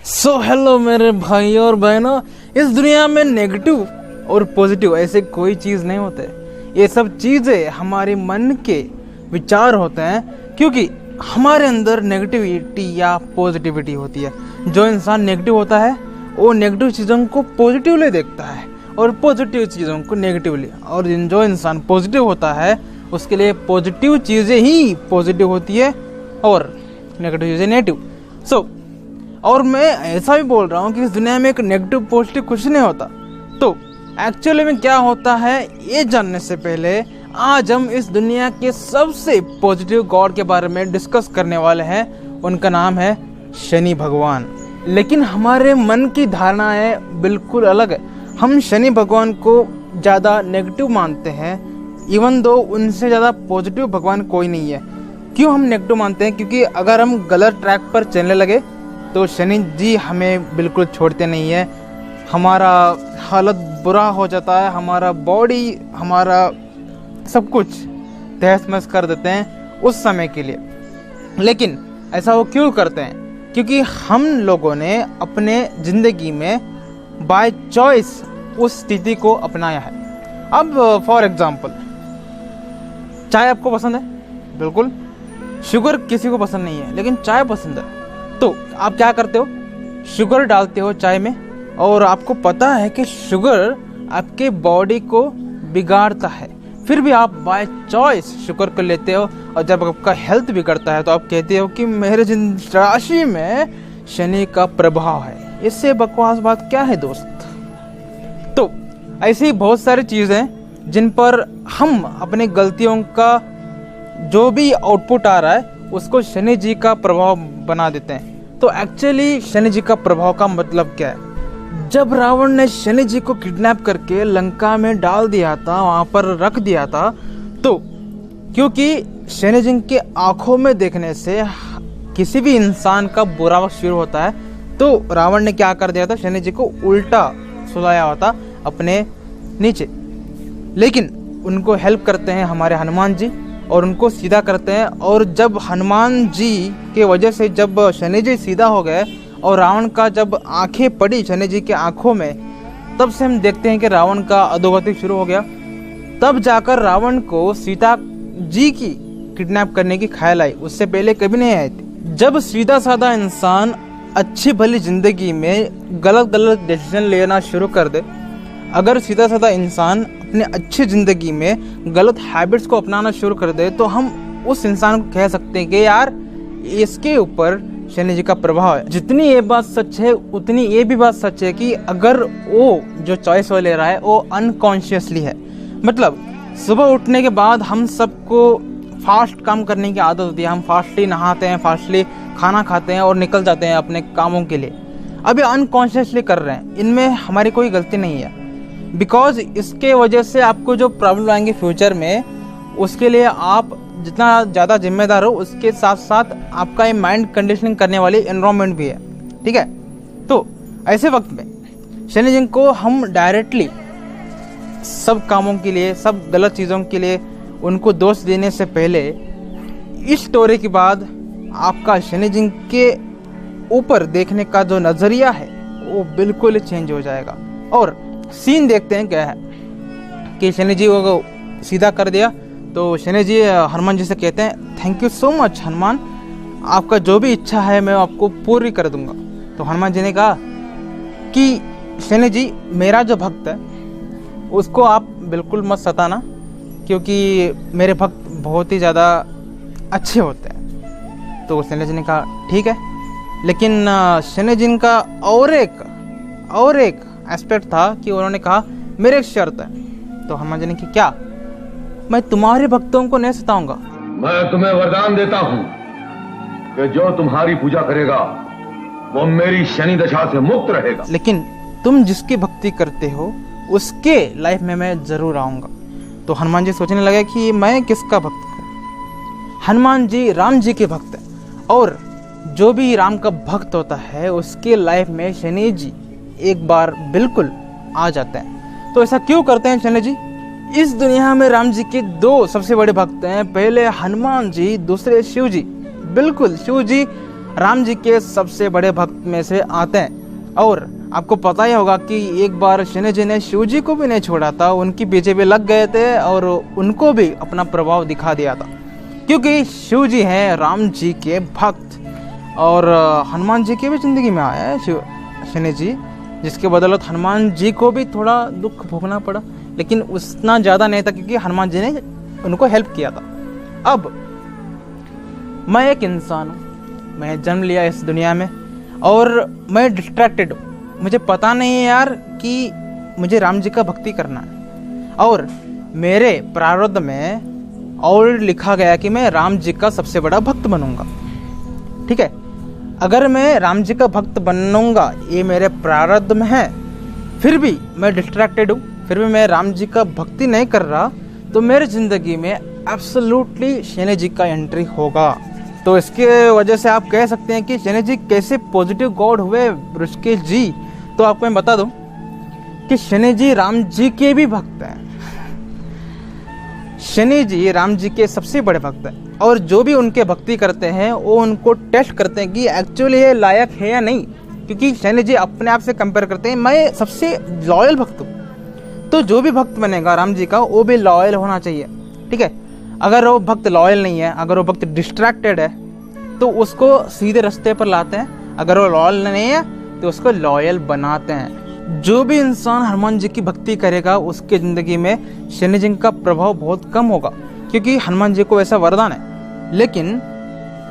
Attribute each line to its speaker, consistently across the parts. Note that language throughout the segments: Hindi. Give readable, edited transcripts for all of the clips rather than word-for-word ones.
Speaker 1: हेलो मेरे भाई और बहनों, इस दुनिया में नेगेटिव और पॉजिटिव ऐसे कोई चीज़ नहीं होते। ये सब चीज़ें हमारे मन के विचार होते हैं, क्योंकि हमारे अंदर नेगेटिविटी या पॉजिटिविटी होती है। जो इंसान नेगेटिव होता है वो नेगेटिव चीज़ों को पॉजिटिवली देखता है और पॉजिटिव चीज़ों को नेगेटिवली, और जो इंसान पॉजिटिव होता है उसके लिए पॉजिटिव चीज़ें ही पॉजिटिव होती है और नेगेटिव चीज़ें नेगेटिव। और मैं ऐसा भी बोल रहा हूँ कि इस दुनिया में एक नेगेटिव पॉजिटिव कुछ नहीं होता। तो एक्चुअली में क्या होता है ये जानने से पहले आज हम इस दुनिया के सबसे पॉजिटिव गॉड के बारे में डिस्कस करने वाले हैं। उनका नाम है शनि भगवान। लेकिन हमारे मन की धारणा है बिल्कुल अलग है। हम शनि भगवान को ज़्यादा नेगेटिव मानते हैं, इवन दो उनसे ज़्यादा पॉजिटिव भगवान कोई नहीं है। क्यों हम नेगेटिव मानते हैं? क्योंकि अगर हम गलत ट्रैक पर चलने लगे तो शनि जी हमें बिल्कुल छोड़ते नहीं है। हमारा हालत बुरा हो जाता है, हमारा बॉडी, हमारा सब कुछ तहस महस कर देते हैं उस समय के लिए। लेकिन ऐसा वो क्यों करते हैं? क्योंकि हम लोगों ने अपने ज़िंदगी में बाय चॉइस उस स्थिति को अपनाया है। अब फॉर एग्जांपल, चाय आपको पसंद है? बिल्कुल। शुगर किसी को पसंद नहीं है, लेकिन चाय पसंद है। तो आप क्या करते हो? शुगर डालते हो चाय में, और आपको पता है कि शुगर आपके बॉडी को बिगाड़ता है, फिर भी आप बाय चॉइस शुगर को लेते हो। और जब आपका हेल्थ बिगड़ता है तो आप कहते हो कि मेरे राशि में शनि का प्रभाव है। इससे बकवास बात क्या है दोस्त? तो ऐसी बहुत सारी चीज़ें जिन पर हम अपने गलतियों का जो भी आउटपुट आ रहा है उसको शनि जी का प्रभाव बना देते हैं। तो एक्चुअली शनि जी का प्रभाव का मतलब क्या है? जब रावण ने शनि जी को किडनैप करके लंका में डाल दिया था, वहाँ पर रख दिया था, तो क्योंकि शनि जी के आंखों में देखने से किसी भी इंसान का बुरा वक्त शुरू होता है, तो रावण ने क्या कर दिया था? शनि जी को उल्टा सुलाया हुआ था अपने नीचे। लेकिन उनको हेल्प करते हैं हमारे हनुमान जी और उनको सीधा करते हैं। और जब हनुमान जी के वजह से जब शनि जी सीधा हो गए और रावण का जब आंखें पड़ी शनि जी के आंखों में, तब से हम देखते हैं कि रावण का अधोगति शुरू हो गया। तब जाकर रावण को सीता जी की किडनैप करने की ख्याल आई, उससे पहले कभी नहीं आई थी। जब सीधा साधा इंसान अच्छी भली जिंदगी में गलत गलत डिसीजन लेना शुरू कर दे, अगर सीधा साधा इंसान अपने अच्छी ज़िंदगी में गलत हैबिट्स को अपनाना शुरू कर दे, तो हम उस इंसान को कह सकते हैं कि यार इसके ऊपर शनि जी का प्रभाव है। जितनी ये बात सच है उतनी ये भी बात सच है कि अगर वो जो चॉइस वो ले रहा है वो अनकॉन्शियसली है। मतलब सुबह उठने के बाद हम सबको फास्ट काम करने की आदत होती है। हम फास्टली नहाते हैं, फास्टली खाना खाते हैं और निकल जाते हैं अपने कामों के लिए। अभी अनकॉन्शियसली कर रहे हैं, इनमें हमारी कोई गलती नहीं है। बिकॉज इसके वजह से आपको जो प्रॉब्लम आएंगे फ्यूचर में, उसके लिए आप जितना ज़्यादा जिम्मेदार हो, उसके साथ साथ आपका ये माइंड कंडीशनिंग करने वाली एनवायरनमेंट भी है। ठीक है? तो ऐसे वक्त में शनि जी को हम डायरेक्टली सब कामों के लिए, सब गलत चीज़ों के लिए उनको दोष देने से पहले, इस स्टोरी के बाद आपका शनि जी के ऊपर देखने का जो नज़रिया है वो बिल्कुल चेंज हो जाएगा। और सीन देखते हैं क्या है कि शनि जी को सीधा कर दिया, तो शनि जी हनुमान जी से कहते हैं thank you so much Hanuman, आपका जो भी इच्छा है मैं आपको पूरी कर दूंगा। तो हनुमान जी ने कहा कि शनि जी, मेरा जो भक्त है उसको आप बिल्कुल मत सताना, क्योंकि मेरे भक्त बहुत ही ज़्यादा अच्छे होते हैं। तो शनि जी ने कहा ठीक है। लेकिन शनि जी का और एक एस्पेक्ट था कि उन्होंने कहा मेरे एक शर्त है। तो हनुमान जी ने कहा क्या? मैं तुम्हारे भक्तों को नहीं सताऊंगा।
Speaker 2: मैं तुम्हें वरदान देता हूं कि जो तुम्हारी पूजा करेगा वो मेरी शनि दशा से मुक्त रहेगा।
Speaker 1: लेकिन तुम जिसकी भक्ति करते हो उसके लाइफ में मैं जरूर आऊंगा। तो हनुमान जी सोचने लगे कि मैं किसका भक्त हूँ? हनुमान जी राम जी के भक्त हैं, और जो भी राम का भक्त होता है उसके लाइफ में शनि जी एक बार बिल्कुल आ जाते हैं। तो ऐसा क्यों करते हैं शनि जी? इस दुनिया में राम जी के दो सबसे बड़े भक्त हैं, पहले हनुमान जी, दूसरे शिव जी। बिल्कुल शिव जी राम जी के सबसे बड़े भक्त में से आते हैं। और आपको पता ही होगा कि एक बार शनि जी ने शिव जी को भी नहीं छोड़ा था, उनकी पीछे भी लग गए थे और उनको भी अपना प्रभाव दिखा दिया था, क्योंकि शिव जी हैं राम जी के भक्त। और हनुमान जी की भी ज़िंदगी में आया है शनि जी, जिसके बदौलत हनुमान जी को भी थोड़ा दुख भोगना पड़ा, लेकिन उतना ज़्यादा नहीं था क्योंकि हनुमान जी ने उनको हेल्प किया था। अब मैं एक इंसान हूँ, मैं जन्म लिया इस दुनिया में और मैं डिस्ट्रैक्टेड हूँ। मुझे पता नहीं है यार कि मुझे राम जी का भक्ति करना है, और मेरे प्रारब्ध में और लिखा गया कि मैं राम जी का सबसे बड़ा भक्त बनूंगा। ठीक है, अगर मैं राम जी का भक्त बनूंगा, ये मेरे प्रारब्ध में है, फिर भी मैं डिस्ट्रैक्टेड हूँ, फिर भी मैं राम जी का भक्ति नहीं कर रहा, तो मेरी ज़िंदगी में एब्सोल्युटली शनि जी का एंट्री होगा। तो इसके वजह से आप कह सकते हैं कि शनि जी कैसे पॉजिटिव गॉड हुए ऋषिकेश जी। तो आपको मैं बता दूं कि शनि जी राम जी के भी भक्त हैं। शनि जी राम जी के सबसे बड़े भक्त हैं, और जो भी उनके भक्ति करते हैं वो उनको टेस्ट करते हैं कि एक्चुअली ये लायक है या नहीं, क्योंकि शनि जी अपने आप से कंपेयर करते हैं, मैं सबसे लॉयल भक्त हूँ। तो जो भी भक्त बनेगा राम जी का, वो भी लॉयल होना चाहिए। ठीक है, अगर वो भक्त लॉयल नहीं है, अगर वो भक्त डिस्ट्रैक्टेड है, तो उसको सीधे रास्ते पर लाते हैं। अगर वो लॉयल नहीं है तो उसको लॉयल बनाते हैं। जो भी इंसान हनुमान जी की भक्ति करेगा उसके ज़िंदगी में शनि जी का प्रभाव बहुत कम होगा, क्योंकि हनुमान जी को ऐसा वरदान है। लेकिन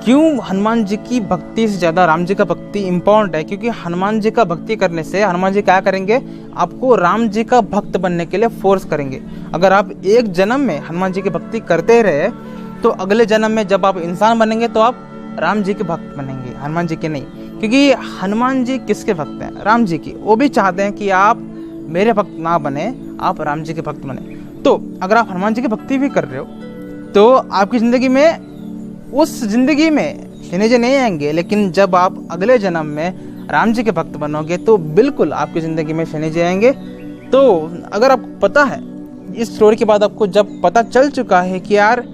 Speaker 1: क्यों हनुमान जी की भक्ति से ज़्यादा राम जी का भक्ति इम्पोर्टेंट है? क्योंकि हनुमान जी का भक्ति करने से हनुमान जी क्या करेंगे, आपको राम जी का भक्त बनने के लिए फोर्स करेंगे। अगर आप एक जन्म में हनुमान जी की भक्ति करते रहे, तो अगले जन्म में जब आप इंसान बनेंगे तो आप राम जी के भक्त बनेंगे, हनुमान जी के नहीं। क्योंकि हनुमान जी किसके भक्त हैं? राम जी की। वो भी चाहते हैं कि आप मेरे भक्त ना बने, आप राम जी के भक्त बने। तो अगर आप हनुमान जी की भक्ति भी कर रहे हो, तो आपकी ज़िंदगी में, उस ज़िंदगी में शनि जी नहीं आएंगे, लेकिन जब आप अगले जन्म में राम जी के भक्त बनोगे तो बिल्कुल आपकी ज़िंदगी में शनि जी आएंगे। तो अगर आपको पता है, इस स्टोरी के बाद आपको जब पता चल चुका है कि यार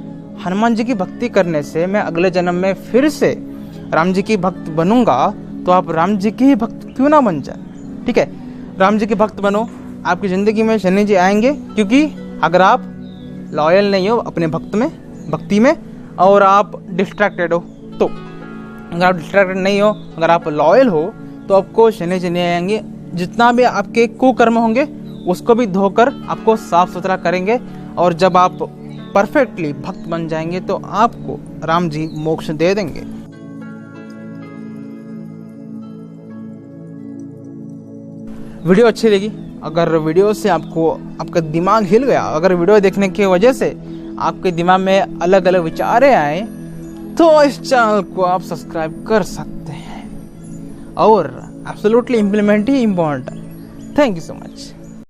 Speaker 1: हनुमान जी की भक्ति करने से मैं अगले जन्म में फिर से राम जी की भक्त बनूंगा, तो आप राम जी की ही भक्त क्यों ना बन जाए। ठीक है, राम जी के भक्त बनो, आपकी ज़िंदगी में शनि जी आएंगे। क्योंकि अगर आप लॉयल नहीं हो अपने भक्ति में और आप डिस्ट्रैक्टेड हो, तो अगर आप डिस्ट्रैक्टेड नहीं हो, अगर आप लॉयल हो, तो आपको शनि जी नहीं आएंगे। जितना भी आपके कुकर्म होंगे उसको भी धोकर आपको साफ सुथरा करेंगे, और जब आप परफेक्टली भक्त बन जाएंगे तो आपको राम जी मोक्ष दे देंगे। वीडियो अच्छी लगी, अगर वीडियो से आपको आपका दिमाग हिल गया, अगर वीडियो देखने की वजह से आपके दिमाग में अलग अलग विचारें आए, तो इस चैनल को आप सब्सक्राइब कर सकते हैं। और absolutely implement he important. Thank you so much.